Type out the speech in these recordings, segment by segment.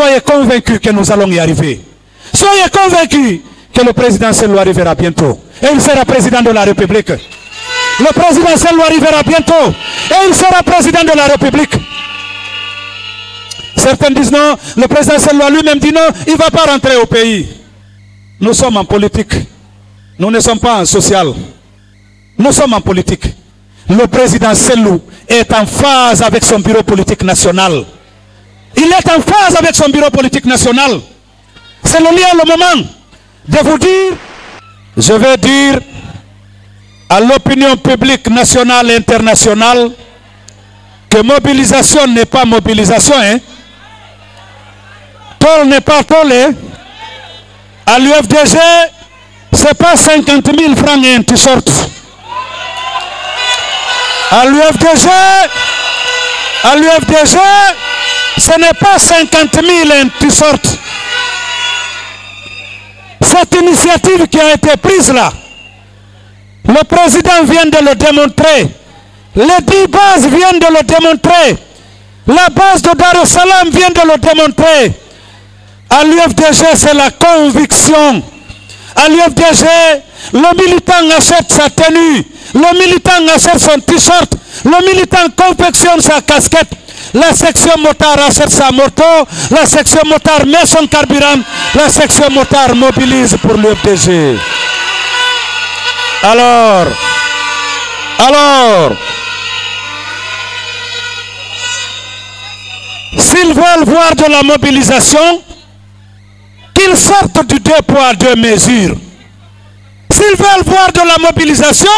soyez convaincus que nous allons y arriver. Soyez convaincus que le président Selou arrivera bientôt. Et il sera président de la République. Le président Selou arrivera bientôt. Et il sera président de la République. Certains disent non, le président Selou lui-même dit non, il ne va pas rentrer au pays. Nous sommes en politique. Nous ne sommes pas en social. Nous sommes en politique. Le président Selou est en phase avec son bureau politique national. Il est en phase avec son bureau politique national. C'est le lien, le moment de vous dire, je vais dire à l'opinion publique nationale et internationale que mobilisation n'est pas mobilisation. Hein? Tol n'est pas tol. Hein? À l'UFDG, ce n'est pas 50 000 francs et un t-shirt. À l'UFDG, ce n'est pas 50 000 et un t-shirt. Cette initiative qui a été prise là, le président vient de le démontrer. Les 10 bases viennent de le démontrer. La base de Dar es Salaam vient de le démontrer. À l'UFDG, c'est la conviction. À l'UFDG, le militant achète sa tenue. Le militant achète son t-shirt. Le militant confectionne sa casquette. La section motard achète sa moto. La section motard met son carburant. La section motard mobilise pour l'UFDG. Alors, s'ils veulent voir de la mobilisation, qu'ils sortent du 2 poids 2 mesures. S'ils veulent voir de la mobilisation,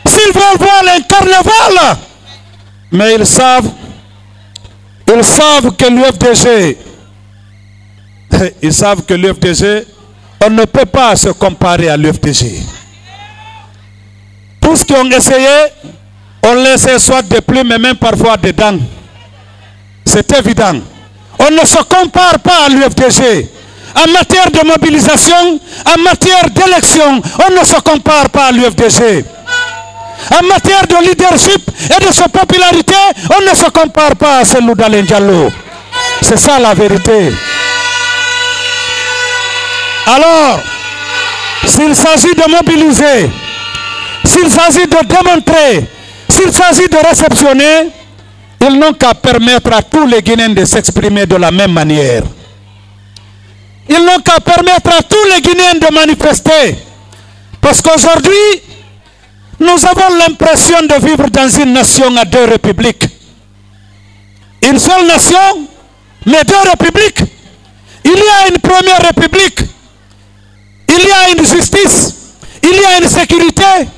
s'ils veulent voir un carnaval, mais ils savent que l'UFDG, on ne peut pas se comparer à l'UFDG. Tout ce qu'ils ont essayé, on laissait soit des plumes, mais même parfois des dents. C'est évident. On ne se compare pas à l'UFDG. En matière de mobilisation, en matière d'élection, on ne se compare pas à l'UFDG. En matière de leadership et de sa popularité, on ne se compare pas à Selou Dalein Diallo. C'est ça la vérité. Alors, s'il s'agit de mobiliser, s'il s'agit de démontrer, s'il s'agit de réceptionner, ils n'ont qu'à permettre à tous les Guinéens de s'exprimer de la même manière. Ils n'ont qu'à permettre à tous les Guinéens de manifester. Parce qu'aujourd'hui, nous avons l'impression de vivre dans une nation à 2 républiques. Une seule nation, mais 2 républiques. Il y a une première république. Il y a une justice. Il y a une sécurité.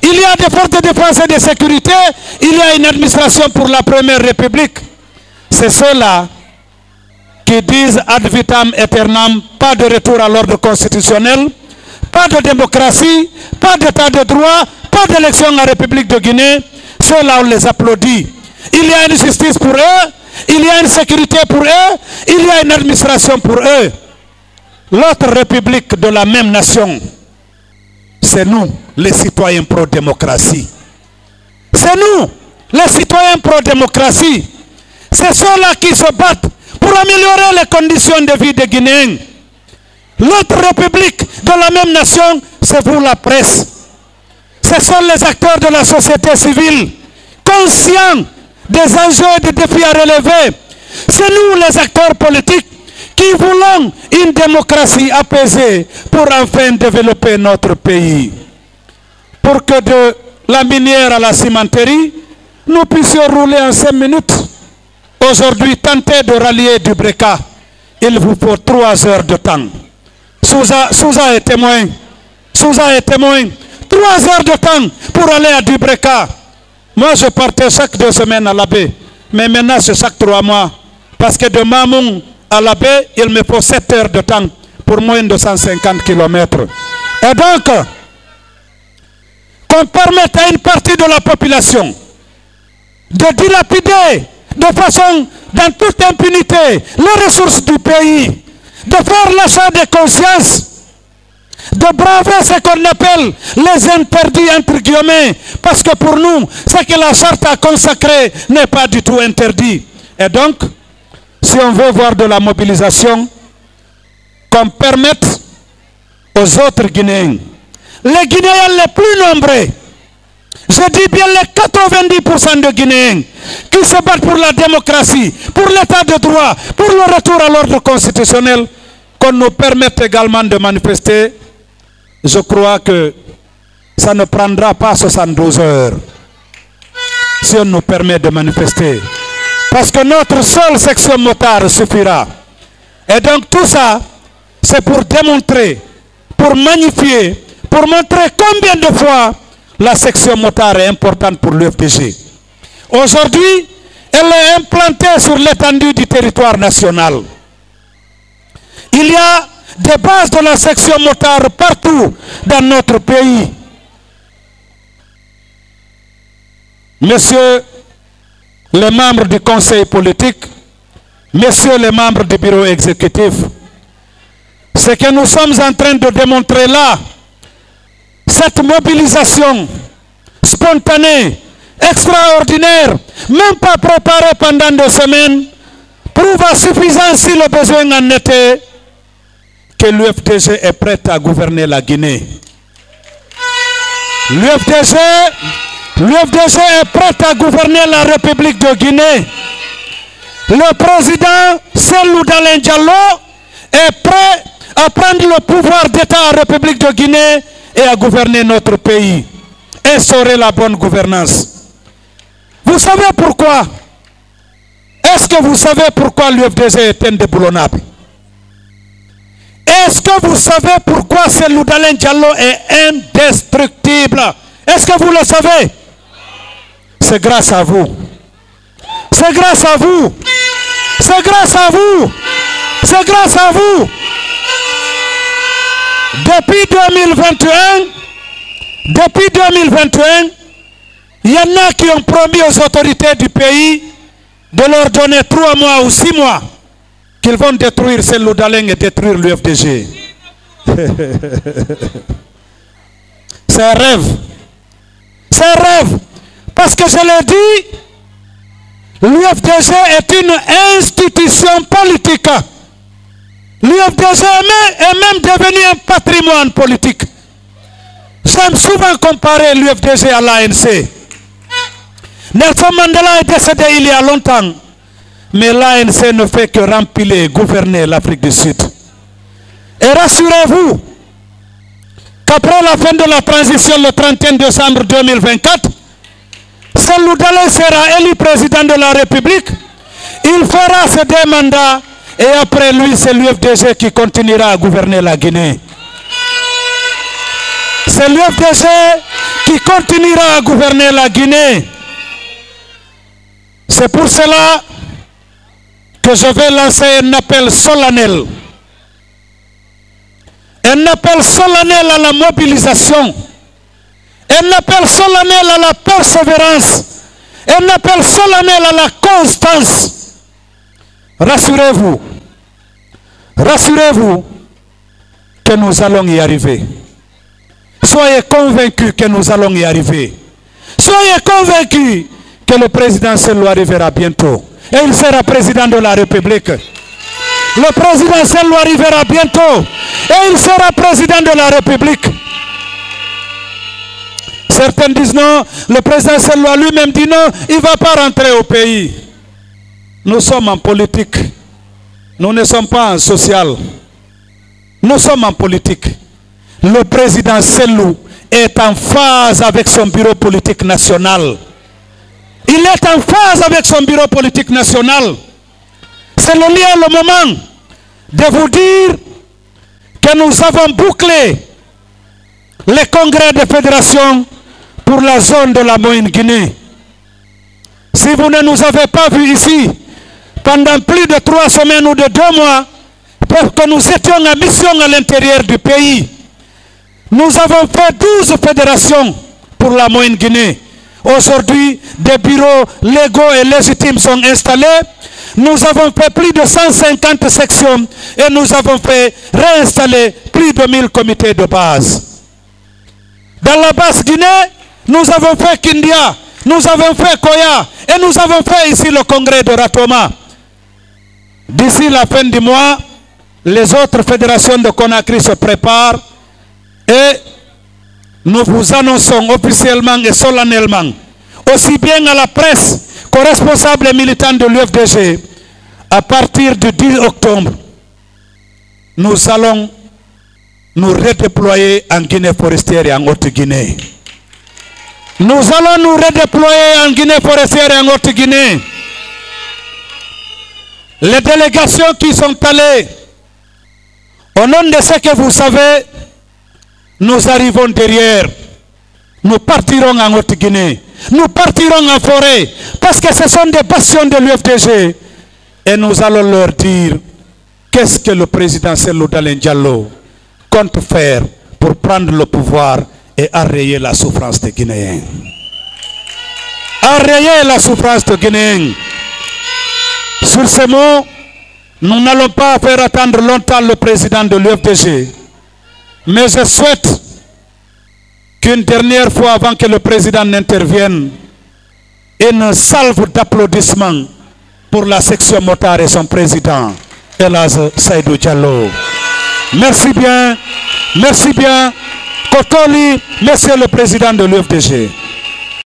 Il y a des forces de défense et de sécurité. Il y a une administration pour la première république. C'est ceux-là qui disent ad vitam aeternam, pas de retour à l'ordre constitutionnel, pas de démocratie, pas d'état de droit, pas d'élection en République de Guinée. Ceux-là, on les applaudit. Il y a une justice pour eux, il y a une sécurité pour eux, il y a une administration pour eux. L'autre république de la même nation, c'est nous, les citoyens pro-démocratie. C'est nous, les citoyens pro-démocratie. C'est ceux-là qui se battent pour améliorer les conditions de vie des Guinéens. L'autre république de la même nation, c'est vous la presse. Ce sont les acteurs de la société civile, conscients des enjeux et des défis à relever. C'est nous les acteurs politiques qui voulons une démocratie apaisée pour enfin développer notre pays. Pour que de la minière à la cimenterie, nous puissions rouler en 5 minutes. Aujourd'hui, tentez de rallier du Breka. Il vous faut 3 heures de temps. Souza est témoin. Souza est témoin. 3 heures de temps pour aller à Dubreka. Moi, je partais chaque 2 semaines à la baie. Mais maintenant, c'est chaque 3 mois. Parce que de Mamoun à la baie, il me faut 7 heures de temps pour moins de 150 km. Et donc, qu'on permette à une partie de la population de dilapider de façon, dans toute impunité, les ressources du pays, de faire l'achat de conscience, de braver ce qu'on appelle les interdits entre guillemets, parce que pour nous, ce que la charte a consacré n'est pas du tout interdit. Et donc, si on veut voir de la mobilisation, qu'on permette aux autres Guinéens, les Guinéens les plus nombreux, je dis bien les 90% de Guinéens qui se battent pour la démocratie, pour l'état de droit, pour le retour à l'ordre constitutionnel, qu'on nous permette également de manifester. Je crois que ça ne prendra pas 72 heures si on nous permet de manifester. Parce que notre seule section motard suffira. Et donc tout ça, c'est pour démontrer, pour magnifier, pour montrer combien de fois la section motard est importante pour l'UFDG. Aujourd'hui, elle est implantée sur l'étendue du territoire national. Il y a des bases de la section motard partout dans notre pays. Messieurs les membres du conseil politique, messieurs les membres du bureau exécutif, ce que nous sommes en train de démontrer là, cette mobilisation spontanée, extraordinaire, même pas préparée pendant 2 semaines, prouve à suffisance, si le besoin en était, que l'UFDG est prête à gouverner la Guinée. L'UFDG est prête à gouverner la République de Guinée. Le président Cellou Dalein Diallo est prêt à prendre le pouvoir d'État à la République de Guinée et à gouverner notre pays. Instaurer la bonne gouvernance. Vous savez pourquoi? Est-ce que vous savez pourquoi l'UFDG est indéboulonnable? Est-ce que vous savez pourquoi Cellou Dalein Diallo est indestructible? Est-ce que vous le savez? C'est grâce à vous. C'est grâce à vous. C'est grâce à vous. C'est grâce à vous. Depuis 2021, il y en a qui ont promis aux autorités du pays de leur donner 3 mois ou 6 mois qu'ils vont détruire Cellou Dalein et détruire l'UFDG. C'est un rêve. C'est un rêve. Parce que je l'ai dit, l'UFDG est une institution politique. L'UFDG est même devenu un patrimoine politique. J'aime souvent comparer l'UFDG à l'ANC. Nelson Mandela est décédé il y a longtemps. Mais l'ANC ne fait que rempiler et gouverner l'Afrique du Sud. Et rassurez-vous qu'après la fin de la transition le 31 décembre 2024, Cellou Dalein sera élu président de la République. Il fera ses 2 mandats et après lui, c'est l'UFDG qui continuera à gouverner la Guinée. C'est l'UFDG qui continuera à gouverner la Guinée. C'est pour cela que je vais lancer un appel solennel. Un appel solennel à la mobilisation. Un appel solennel à la persévérance. Un appel solennel à la constance. Rassurez-vous. Rassurez-vous que nous allons y arriver. Soyez convaincus que nous allons y arriver. Soyez convaincus que le président Cellou arrivera bientôt. Et il sera président de la République. Le président Cellou arrivera bientôt. Et il sera président de la République. Certains disent non, le président Cellou a lui-même dit non, il ne va pas rentrer au pays. Nous sommes en politique. Nous ne sommes pas en social. Nous sommes en politique. Le président Cellou est en phase avec son bureau politique national. Il est en phase avec son bureau politique national. C'est le lieu, le moment de vous dire que nous avons bouclé les congrès de fédération pour la zone de la Moyenne-Guinée. Si vous ne nous avez pas vus ici pendant plus de 3 semaines ou de 2 mois, parce que nous étions en mission à l'intérieur du pays, nous avons fait 12 fédérations pour la Moyenne-Guinée. Aujourd'hui, des bureaux légaux et légitimes sont installés. Nous avons fait plus de 150 sections et nous avons fait réinstaller plus de 1000 comités de base. Dans la Basse-Guinée, nous avons fait Kindia, nous avons fait Koya et nous avons fait ici le congrès de Ratoma. D'ici la fin du mois, les autres fédérations de Conakry se préparent et nous vous annonçons officiellement et solennellement, aussi bien à la presse qu'aux responsables et militants de l'UFDG, à partir du 10 octobre, nous allons nous redéployer en Guinée forestière et en Haute-Guinée. Nous allons nous redéployer en Guinée forestière et en Haute-Guinée. Les délégations qui sont allées, au nom de ce que vous savez, nous arrivons derrière. Nous partirons en Haute-Guinée. Nous partirons en forêt. Parce que ce sont des passions de l'UFDG. Et nous allons leur dire qu'est-ce que le président Cellou Dalein Diallo compte faire pour prendre le pouvoir et arrayer la souffrance des Guinéens. Arrayer la souffrance des Guinéens. Sur ces mots, nous n'allons pas faire attendre longtemps le président de l'UFDG. Mais je souhaite qu'une dernière fois, avant que le président n'intervienne, une salve d'applaudissements pour la section motard et son président, Elhadj Seydou Diallo. Merci bien, Kotoli, monsieur le président de l'UFDG.